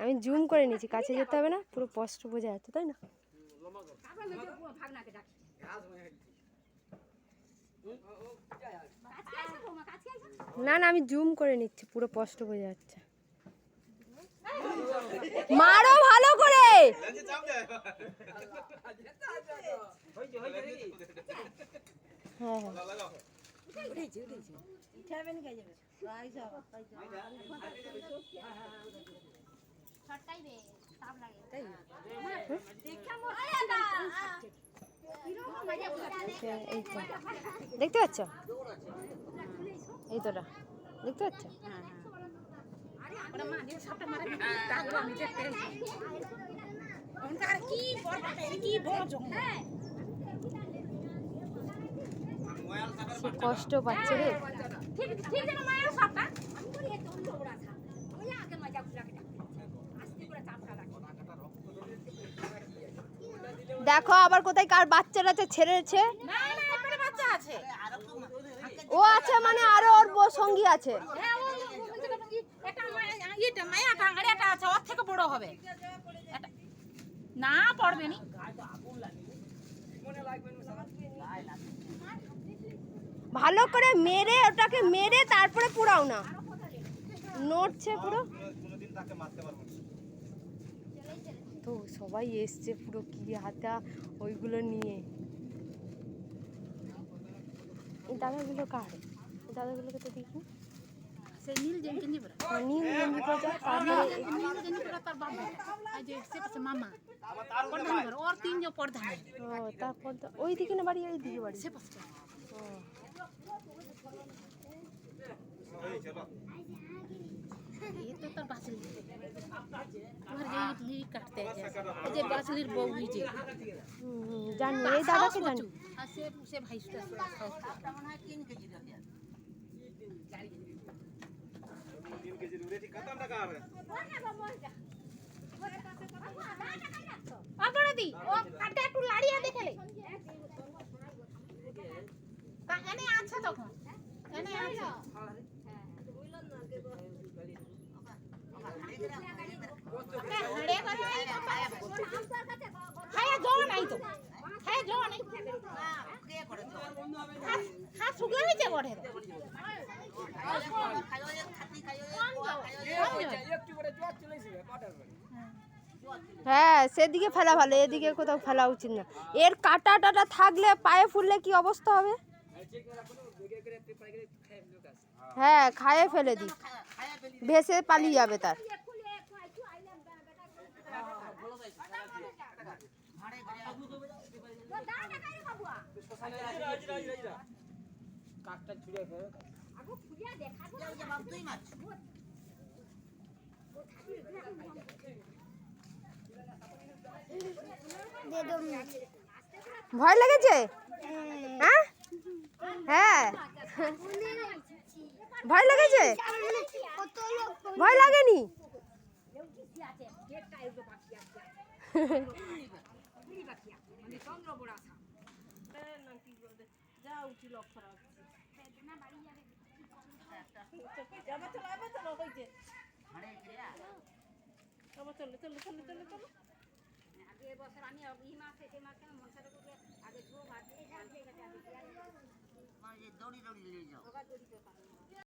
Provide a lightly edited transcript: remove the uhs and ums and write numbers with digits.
আমি জুম করে নিয়েছি, কাছে যেতে হবে না, পুরো স্পষ্ট বোঝা যাচ্ছে, তাই না? না না, আমি জুম করে নিচ্ছি, পুরো স্পষ্ট বোঝা যাচ্ছে। মারো ভালো করে। দেখতে পাচ্ছ? এই তোটা দেখতে পাচ্ছ? সে কষ্ট পাচ্ছে রে। দেখো আবার কোথায় কার বাচ্চা টাচ্চা ছেড়েছে। ও আছে মানে আরো ওর সঙ্গী আছে। না পড়বে নি, ভালো করে মেরে ওটাকে মেরে তারপরে পুরাও না, নড়ছে পুরো। তো সবাই এসছে পুরো কি হাতা ওইগুলো নিয়ে। এই দাদাগুলো কার? এই দাদাগুলোকে তো দেখি। সেই নীল গেঞ্জি পরা, নীল গেঞ্জি পরা, তারপরে নীল গেঞ্জি পরা তার বাবা, এই যে সে পাশে মামা প্রধান ঘর, ওর তিনজন প্রধান। ও তারপর ওই দিকে না বাড়ি, ওই দিকে বাড়ি সে পাশে ये तो तर बासली তোমার যে ইডলি কাটতে আছে, এই যে বাসলির বউ যে জানি, এই দাদাকে জানি। আর সে ভাইস্টা মনে হয় 3 কেজি দিয়ে 3 কেজি রে ঠিক কত টাকা হবে? দি ও কাটে একটু লাড়িয়া দেখলে কানে আছে তখন এনে আছে খায়া জল নাই তো, খায়া জল নাই খা শুকলা হইছে বড়ে হ্যাঁ সেদিকে ফেলা ভালো, এদিকে কোথাও ফেলা উচিত না। এর কাটা টাটা থাকলে পায়ে ফুললে কি অবস্থা হবে? হ্যাঁ খায়ে ফেলে দিই, ভেসে পালিয়ে যাবে তার। ভয় লেগেছে? হ্যাঁ হ্যাঁ ভয় লেগেছে? ভয় লাগেনি? দৌড়ি দৌড়ি নিয়ে যাও।